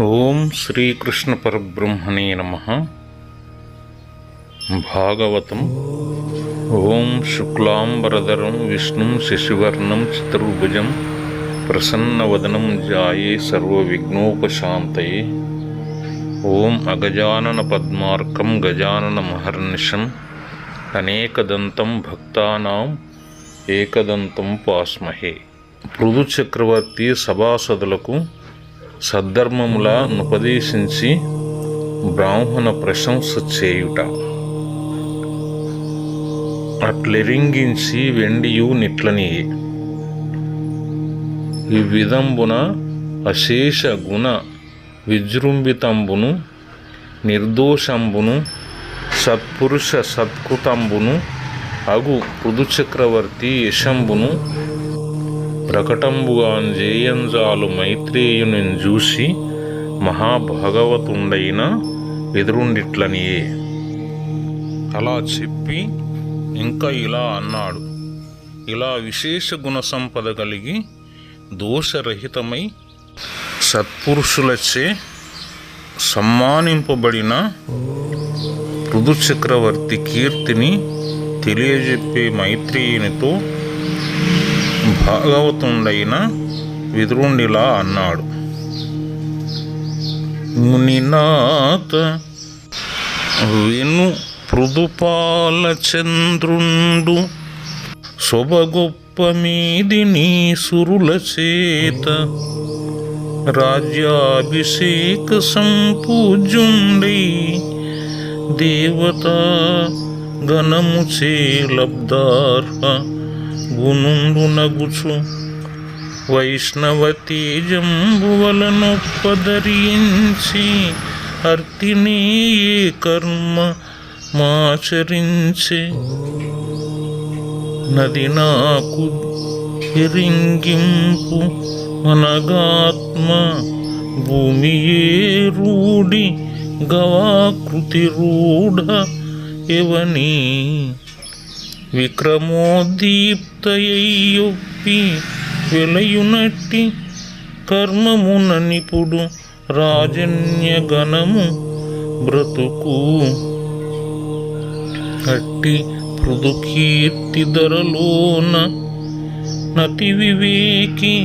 ఓం శ్రీకృష్ణ పరబ్రహ్మణే నమః. భాగవతం. ఓం శుక్లాంబరధరం విష్ణుం శశివర్ణం చతుర్భుజం ప్రసన్నవదనం ధ్యాయే సర్వవిఘ్నోపశాంతయే. ఓం అగజానన పద్మార్కం గజానన మహర్నిశం అనేకదంతం భక్తానాం ఏకదంతం పాస్మహే. పృథు చక్రవర్తి సభాసదులకు సద్ధర్మములా నుపదేశించి బ్రాహ్మణ ప్రశంస చేయుట. అట్లెరింగించి వెండియు నిట్లనియే. ఈ విధంబున అశేష గుణ విజృంభితంబును నిర్దోషంబును సత్పురుష సత్కృతంబును అగు పృథు చక్రవర్తి యశంబును ప్రకటంబుగాంజేయంజాలు మైత్రేయుని చూసి మహాభాగవతుండైన ఎదురుండిట్లనియే. అలా చెప్పి ఇంకా ఇలా అన్నాడు. ఇలా విశేష గుణ సంపద కలిగి దోషరహితమై సత్పురుషులచే సమ్మానింపబడిన పృథు చక్రవర్తి కీర్తిని తెలియజెప్పే మైత్రేయునితో భాగవతుండైన విదురుండిలా అన్నాడు. మునినాథ విను పృథుపాల చంద్రుండు శొభగొప్ప మీదిని సురుల చేత రాజ్యాభిషేక సంపూజ్యుండై దేవతా గణము చే లబ్ధార్హ గునుండు నగుచు వైష్ణవ తేజంబువలనొప్పదరించి అర్తినే ఏ కర్మ మాచరించే నది నాకు ఎరింగింపు మనగాత్మ భూమి ఏ రూఢి గవాకృతి రూఢ ఎవని విక్రమోద్దీప్తయ్యొప్పి వెలయునట్టి కర్మమున నిపుడు రాజన్యగణము బ్రతుకు అట్టి పృథుకీర్తి ధరలోన నతి వివేకి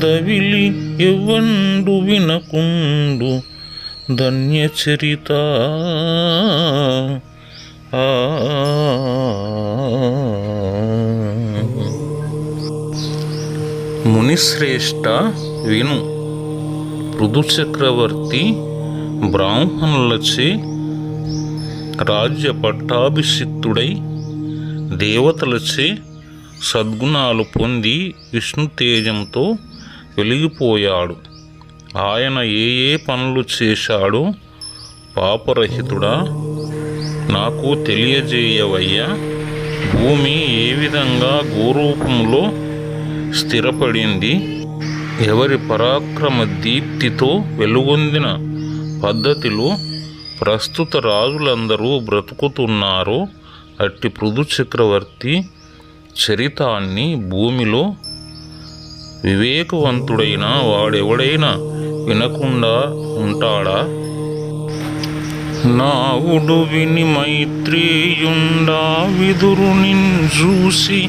దవిలి ఎవ్వండు వినకుండు ధన్యచరిత. మునిశ్రేష్ఠ విను. పృథు చక్రవర్తి బ్రాహ్మణులచే రాజ్య పట్టాభిషిక్తుడై దేవతలచే సద్గుణాలు పొంది విష్ణు తేజంతో వెలిగిపోయాడు. ఆయన ఏ ఏ పనులు చేశాడో పాపరహితుడా నాకు తెలియజేయవయ్యా. భూమి ఏ విధంగా గోరూపంలో స్థిరపడింది, ఎవరి పరాక్రమ దీప్తితో వెలుగొందిన పద్ధతిలో ప్రస్తుత రాజులందరూ బ్రతుకుతున్నారో అట్టి పృథు చక్రవర్తి చరితాన్ని భూమిలో వివేకవంతుడైన వాడెవడైనా వినకుండా ఉంటాడా? నావుడు విని మైత్రేయుండా విదురునిన్ చూసి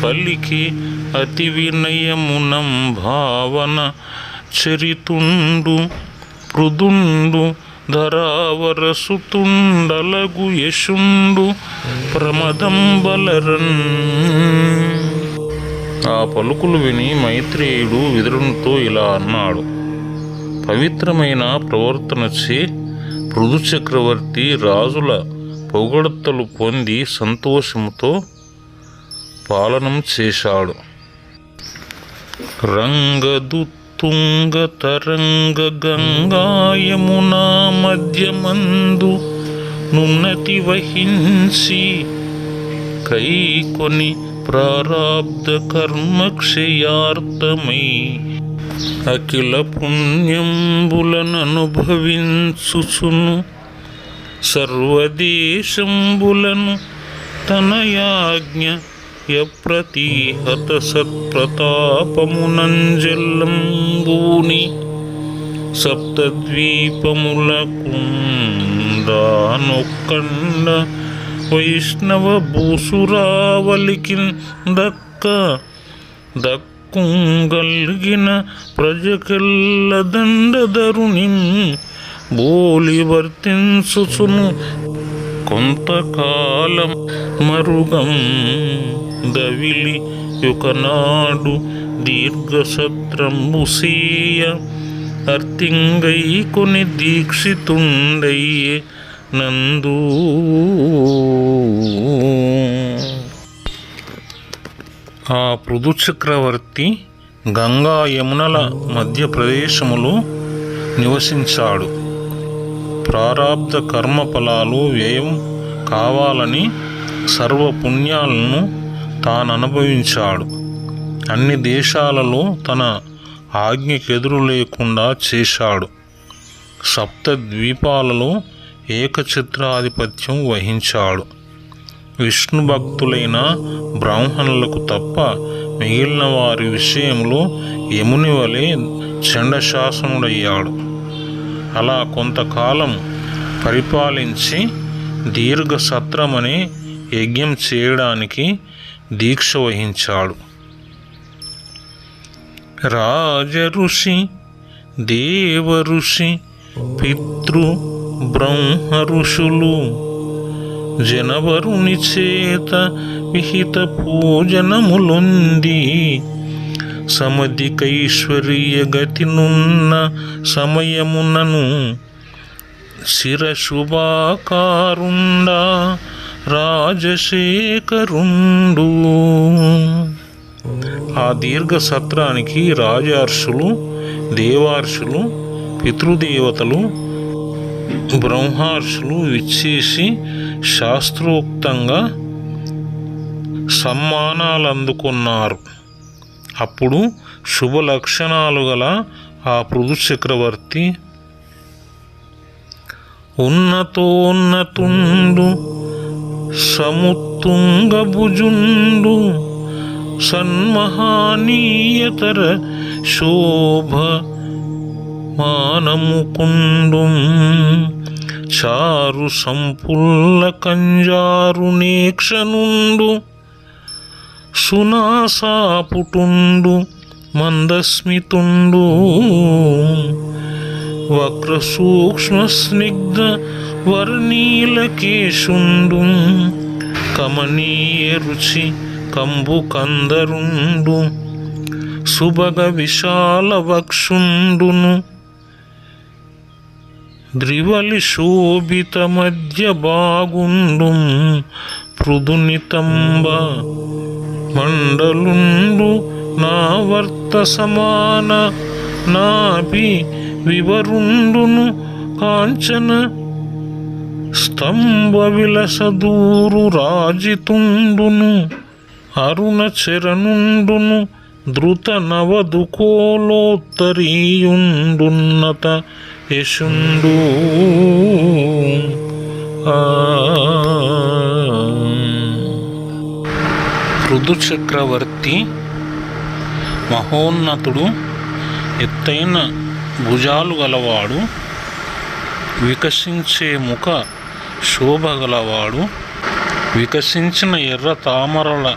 పలికి అతి వినయమునం భావన చరితుండు పృథుండు ధరావరసుతుండలగు యశుండు ప్రమదం బలరన్. ఆ పలుకులు విని మైత్రేయుడు విదురునితో ఇలా అన్నాడు. పవిత్రమైన ప్రవర్తనచే పృథు చక్రవర్తి రాజుల పొగడ్తలు పొంది సంతోషముతో పాలనం చేశాడు. రంగదుత్తుంగ తరంగ గంగాయమునా మధ్యమందు నున్నతి వహించి కైకొని ప్రారాబ్ధ కర్మక్షయార్థమై అఖిల పుణ్యంబులననుభవించుచును సర్వదేశంబులను తనయాజ్ఞ యప్రతిహత సత్ప్రతాపమునంజల్లంబూని సప్తద్వీపములకుండానొక్కండ వైష్ణవ భూసురావలికి దక్కుంగల్గిన ప్రజకెల్ల దండధరునిం బోలి వర్తించుచును కొంతకాలం మరుగం దవిలి యుకనాడు దీర్ఘసత్రంబుసీయ అర్తింగై కొని దీక్షితుండయ్యే నందు. ఆ పృథు చక్రవర్తి గంగా యమునల మధ్య ప్రదేశములో నివసించాడు. ప్రారాబ్ధ కర్మ ఫలాలు వ్యయం కావాలని సర్వపుణ్యాలను తాను అనుభవించాడు. అన్ని దేశాలలో తన ఆజ్ఞకెదురు లేకుండా చేశాడు. సప్త ద్వీపాలలో ఏకఛత్రాధిపత్యం వహించాడు. విష్ణు భక్తులైన బ్రాహ్మణులకు తప్ప మిగిలిన వారి విషయంలో యముని వలె చండశాసనుడయ్యాడు. అలా కొంతకాలం పరిపాలించి దీర్ఘసత్రమనే యజ్ఞం చేయడానికి దీక్ష వహించాడు. రాజఋషి, దేవఋషి, పితృ బ్రహ్మ ఋషులు జనవరుని చేత విహిత పూజనములొంది సమధికైశ్వర్య గతినున్న సమయమునను శిరశుభాకారుండా రాజశేఖరుండు. ఆ దీర్ఘ సత్రానికి రాజర్షులు, దేవార్షులు, పితృదేవతలు, బ్రహ్మార్షులు విచ్చేసి శాస్త్రోక్తంగా సమ్మానాలు అందుకున్నారు. అప్పుడు శుభ లక్షణాలు గల ఆ పృథు చక్రవర్తి ఉన్నతోన్నతుండు సముత్తుంగ భుజుండు సన్మహానీయతర శోభ మానముకుండు చారు సంపుల్ల కంజారు నేక్షనుండు సునాసాపుటుండు మందస్మితుండు వక్ర సూక్ష్మ స్నిగ్ధ వర్ణీలకేశుండు కమనీయ రుచి కంబు కందరుండు సుభగ విశాల వక్షుండును ద్రివలి శోభిత మధ్య బాగుండు పృథునితంబ మండలుండు నావర్త సమాన నాభి వివరుండును కాంచన స్తంభ విలసదూరు రాజితుండును అరుణ చరణుండును ధృత నవదుకోలోత్తరీయుండున్నత యశుండు. పృథు చక్రవర్తి మహోన్నతుడు, ఎత్తైన భుజాలు గలవాడు, వికసించే ముఖ శోభ గలవాడు, వికసించిన ఎర్ర తామరల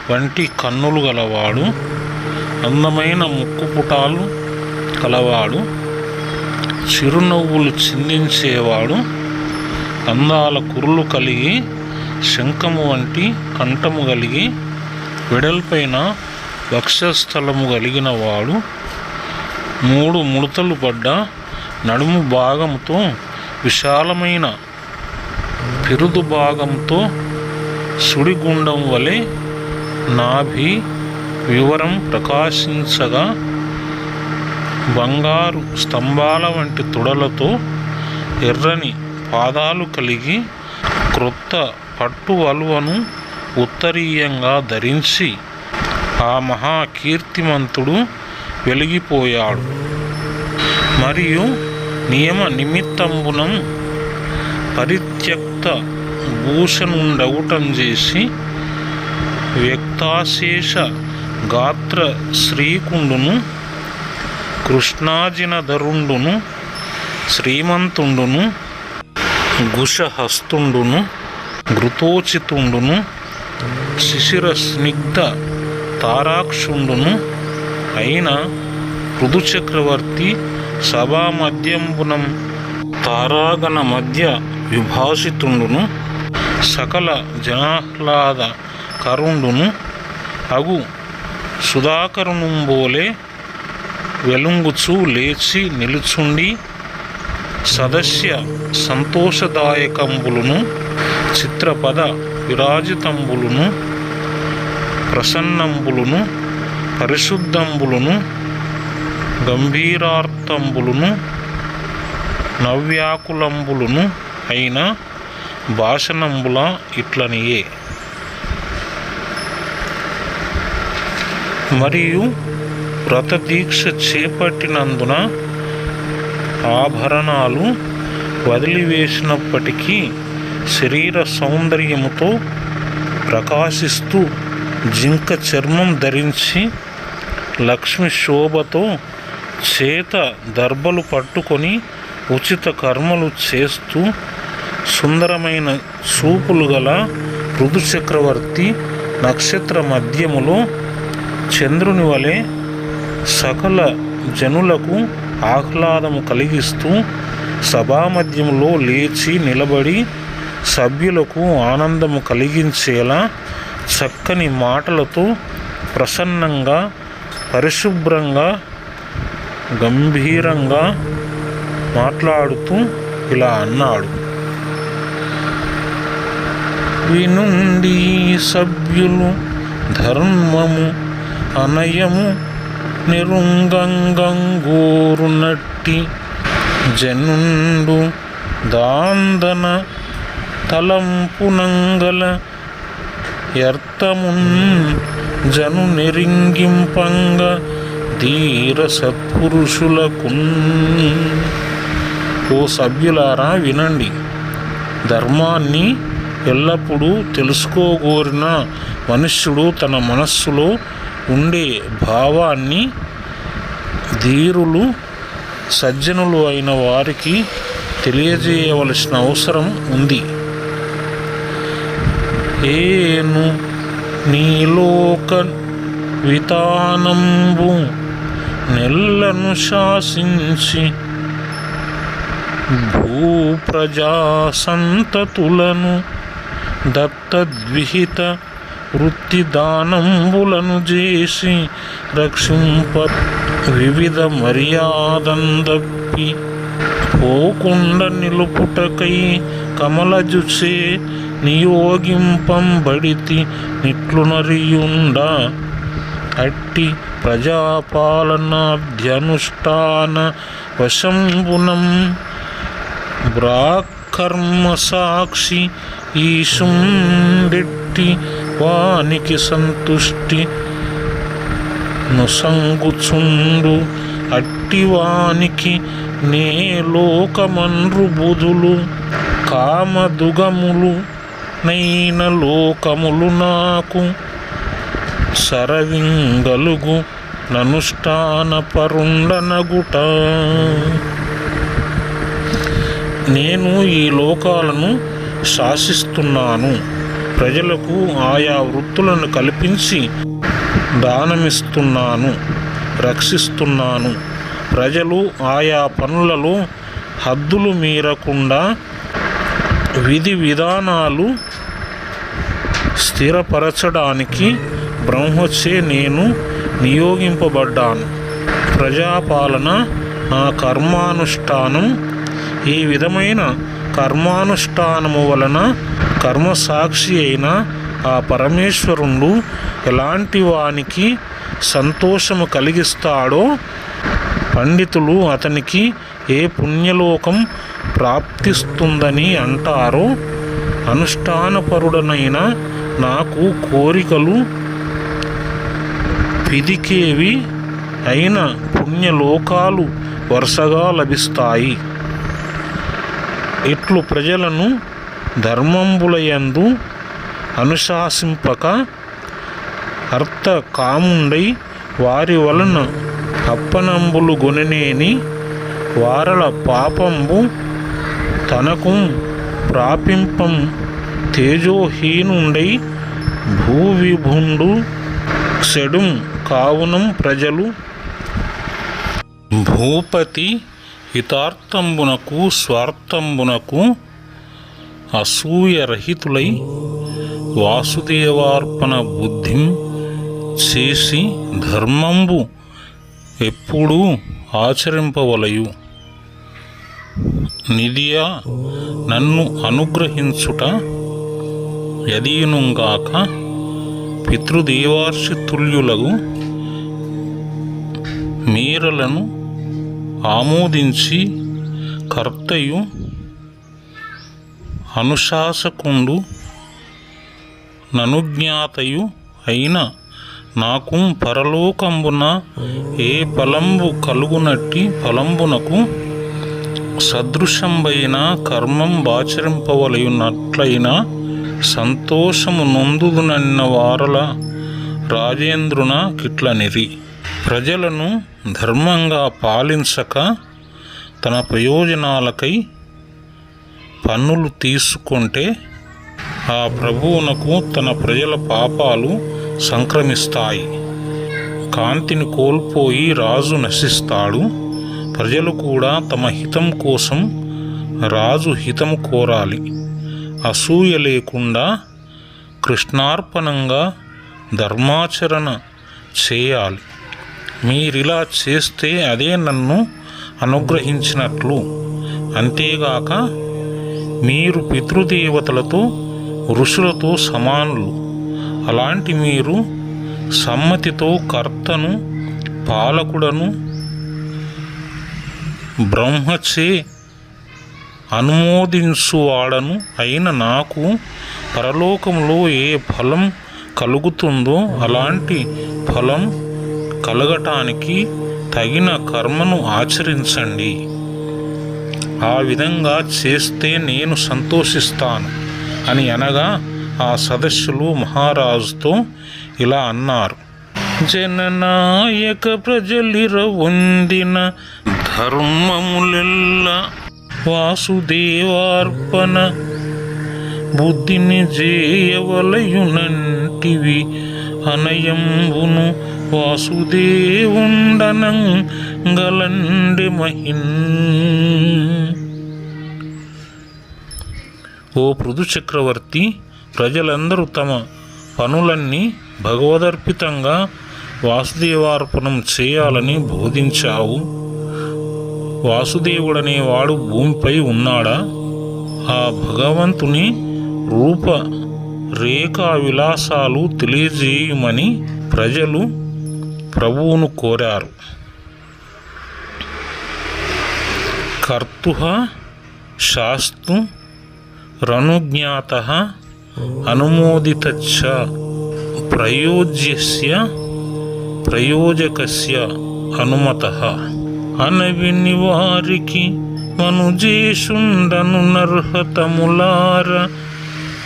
వంటి కన్నులు గలవాడు, అందమైన ముక్కుపుటాలు కలవాడు, చిరునవ్వులు చిందించేవాడు, అందాల కురులు కలిగి శంఖము వంటి కంఠము కలిగి వెడల్పైన వక్షస్థలము కలిగిన వాడు, 3 ముడతలు పడ్డ నడుము భాగంతో విశాలమైన పిరుదు భాగంతో సుడిగుండం వలె నాభి వివరం ప్రకాశించగా బంగారు స్తంభాల వంటి తొడలతో ఎర్రని పాదాలు కలిగి క్రొత్త పట్టు వలువను ఉత్తరీయంగా ధరించి ఆ మహాకీర్తిమంతుడు వెలిగిపోయాడు. మరియు నియమ నిమిత్తంబునం పరిత్యక్త భూషణుండగుటం చేసి వ్యక్తాశేష గాత్ర శ్రీకుండును కృష్ణాజినధరుండును శ్రీమంతుండును గుషహస్తుండును ఘృతోచితుండును శిశిర స్నిగ్ధ తారాక్షుండును అయిన పృథుచక్రవర్తి సభామధ్యంబునం తారాగణ మధ్య విభాసితుండును సకల జనాహ్లాద కరుండును అగు సుధాకరునుంబోలే వెలుంగుచు లేచి నిలుచుండి సదస్య సంతోషదాయకంబులును చిత్రపద విరాజితంబులును ప్రసన్నంబులును పరిశుద్ధంబులును గంభీరార్థంబులును నవ్యాకులంబులును అయిన భాషణంబుల ఇట్లనియే. మరియు వ్రతదీక్ష చేపట్టినందున ఆభరణాలు వదిలివేసినప్పటికీ శరీర సౌందర్యముతో ప్రకాశిస్తూ జింక చర్మం ధరించి లక్ష్మి శోభతో చేత దర్భలు పట్టుకొని ఉచిత కర్మలు చేస్తూ సుందరమైన చూపులు గల ఋతు చక్రవర్తి నక్షత్ర మధ్యములో చంద్రుని వలె సకల జనులకు ఆహ్లాదము కలిగిస్తూ సభామధ్యములో లేచి నిలబడి సభ్యులకు ఆనందము కలిగించేలా చక్కని మాటలతో ప్రసన్నంగా పరిశుభ్రంగా గంభీరంగా మాట్లాడుతూ ఇలా అన్నాడు. వినుండి సభ్యులు ధర్మము అనయము నిరుంగంగోరునట్టి జనుండు దాందన తలంపునంగల యర్థమున్ జను నెరింగింపంగ ధీర సత్పురుషులకు. ఓ సభ్యులారా వినండి, ధర్మాన్ని ఎల్లప్పుడూ తెలుసుకోగోరిన మనుష్యుడు తన మనస్సులో ఉండే భావాన్ని ధీరులు సజ్జనులు అయిన వారికి తెలియజేయవలసిన అవసరం ఉంది. ఏను నీలోక వితానంబు నెల్లను శాసించి భూప్రజా సంతతులను దత్తద్విహిత వృత్తి దానంబులను చేసి రక్షింప వివిధ మర్యాదందప్పి పోకుండ నిలుపుటకై కమలజుచే నియోగింపంబడితి నిట్లునరియుండ అట్టి ప్రజాపాలనాధ్యనుష్ఠాన వశంబునం బ్రాకర్మ సాక్షి ఈశుండెట్టి వానికి సంతుష్టి నొసంగుచుండు అట్టి వానికి నే లోకమన్రు బుధులు కామదుగములు నైన లోకములు నాకు సరవింగలుగు ననుష్ఠాన పరుండనగుట. నేను ఈ లోకాలను శాసిస్తున్నాను, ప్రజలకు ఆయా వృత్తులను కల్పించి దానమిస్తున్నాను, రక్షిస్తున్నాను. ప్రజలు ఆయా పనులలో హద్దులు మీరకుండా విధి విధానాలు స్థిరపరచడానికి బ్రహ్మచే నేను నియోగింపబడ్డాను. ప్రజాపాలన నా కర్మానుష్ఠానం. ఈ విధమైన కర్మానుష్ఠానము వలన కర్మసాక్షి అయిన ఆ పరమేశ్వరుడు ఎలాంటి వానికి సంతోషము కలిగిస్తాడో పండితులు అతనికి ఏ పుణ్యలోకం ప్రాప్తిస్తుందని అంటారో అనుష్ఠానపరుడనైన నాకు కోరికలు పిదికేవి అయిన పుణ్యలోకాలు వరుసగా లభిస్తాయి. ఇట్లు ప్రజలను ధర్మంబులయందు అనుశాసింపక అర్థ కాముండై వారి వలన అప్పనంబులు గొననేని వారల పాపంబు తనకు ప్రాపింపం తేజోహీనుండై భూవిభుండు సెడుం కావునం ప్రజలు భూపతి హితార్థంబునకు స్వార్థంబునకు అసూయరహితులై వాసుదేవార్పణ బుద్ధిం చేసి ధర్మంబు ఎప్పుడూ ఆచరింపవలయు. నిధియా నన్ను అనుగ్రహించుట యదీనుగాక పితృదేవార్షితుల్యులగు మీరలను ఆమోదించి కర్తయు అనుశాసకుండు ననుజ్ఞాతయు అయిన నాకు పరలోకంబున ఏ ఫలంబు కలుగునట్టి ఫలంబునకు సదృశంబైన కర్మం బాచరింపవలయున్నట్లయిన సంతోషము నొందుదునన్న వారల రాజేంద్రున కిట్లనిరి. ప్రజలను ధర్మంగా పాలించక తన ప్రయోజనాలకై పన్నులు తీసుకుంటే ఆ ప్రభువునకు తన ప్రజల పాపాలు సంక్రమిస్తాయి. కాంతిని కోల్పోయి రాజు నశిస్తాడు. ప్రజలు కూడా తమ హితం కోసం రాజు హితం కోరాలి. అసూయ లేకుండా కృష్ణార్పణంగా ధర్మాచరణ చేయాలి. మీరిలా చేస్తే అదే నన్ను అనుగ్రహించినట్లు. అంతేగాక మీరు పితృదేవతలతో ఋషులతో సమానులు. అలాంటి మీరు సమ్మతితో కర్తను పాలకుడను బ్రహ్మచే అనుమోదించువాడను అయిన నాకు పరలోకంలో ఏ ఫలం కలుగుతుందో అలాంటి ఫలం కలగటానికి తగిన కర్మను ఆచరించండి. ఆ విధంగా చేస్తే నేను సంతోషిస్తాను అని అనగా ఆ సదస్సులు మహారాజుతో ఇలా అన్నారు. జననాయక ప్రజలిర వందిన ధర్మములెల్ల వాసుదేవార్పణ బుద్ధిని జేయవలయునంటివి అనయంబును వాసుదేవుండనం గలండె మహిన్. ఓ పృథు చక్రవర్తి, ప్రజలందరూ తమ పనులన్నీ భగవదర్పితంగా వాసుదేవార్పణం చేయాలని బోధించావు. వాసుదేవుడనేవాడు భూమిపై ఉన్నాడా? ఆ భగవంతుని రూప రేఖా విలాసాలు తెలియజేయమని ప్రజలు ప్రభువును కోరారు. కర్తుః శాస్తు రనుజ్ఞాతః అనుమోదితచ్చ ప్రయోజ్యస్య ప్రయోజకస్య అనుమతః. అనవిని వారికి మనుజేషుండను నర్హతములార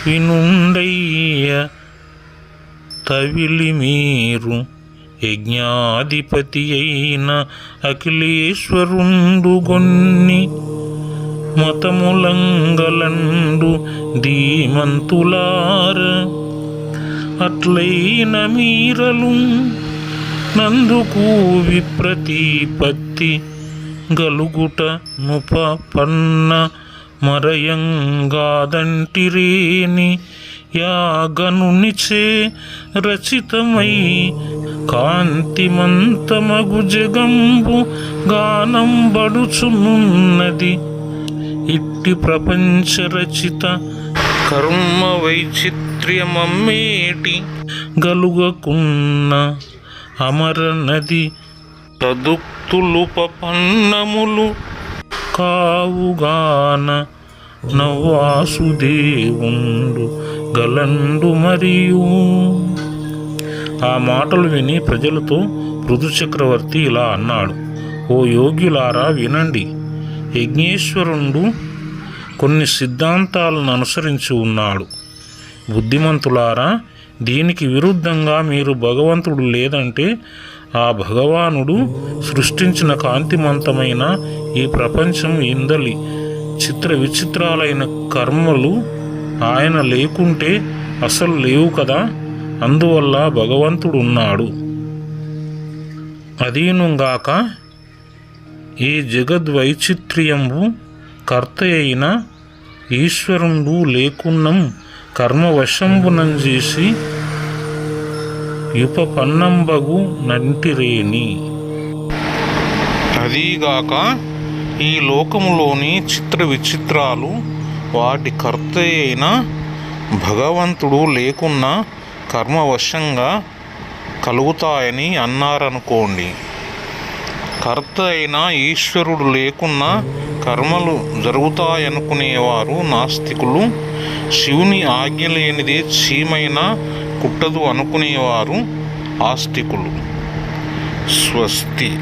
వినుండయ్య తవిలి మీరు యజ్ఞాధిపతి అయిన అఖిలేశ్వరుండు గొన్ని మతములంగలండు ధీమంతులార. అట్లైన మీరలు నందుకు విప్రతిపత్తి గలుగుట నుపపన్న మరయంగాదంటిరేని యాగనునిచే రచితమై కాంతిమంతమగు జగంబు గానం బడుచునున్నది. ఇట్టి ప్రపంచ రచిత కర్మ వైచిత్ర్యమమ్మేటి గలుగకున్న అమర నది తదుక్తులుపపన్నములు కావుగాన నవాసుదేవుండు గలండు మరియు. ఆ మాటలు విని ప్రజలతో పృథు చక్రవర్తి ఇలా అన్నాడు. ఓ యోగ్యులారా వినండి. యజ్ఞేశ్వరుడు కొన్ని సిద్ధాంతాలను అనుసరించి ఉన్నాడు. బుద్ధిమంతులారా, దీనికి విరుద్ధంగా మీరు భగవంతుడు లేదంటే ఆ భగవానుడు సృష్టించిన కాంతిమంతమైన ఈ ప్రపంచం ఇందలి చిత్ర విచిత్రాలైన కర్మలు ఆయన లేకుంటే అసలు లేవు కదా. అందువల్ల భగవంతుడు ఉన్నాడు. అదీనుగాక ఈ జగద్వైచిత్ర్యంబు కర్త అయిన ఈశ్వరుండు లేకున్నం కర్మవశంబునంజేసి యుపపన్నంబగు నంటిరేని. అదీగాక ఈ లోకములోని చిత్ర విచిత్రాలు వాటి కర్త అయిన భగవంతుడు లేకున్నా కర్మవశంగా కలుగుతాయని అన్నారనుకోండి. కర్త అయిన ఈశ్వరుడు లేకున్నా కర్మలు జరుగుతాయనుకునేవారు నాస్తికులు. శివుని ఆజ్ఞ లేనిదే చీమైనా కుట్టదు అనుకునేవారు ఆస్తికులు. స్వస్తి.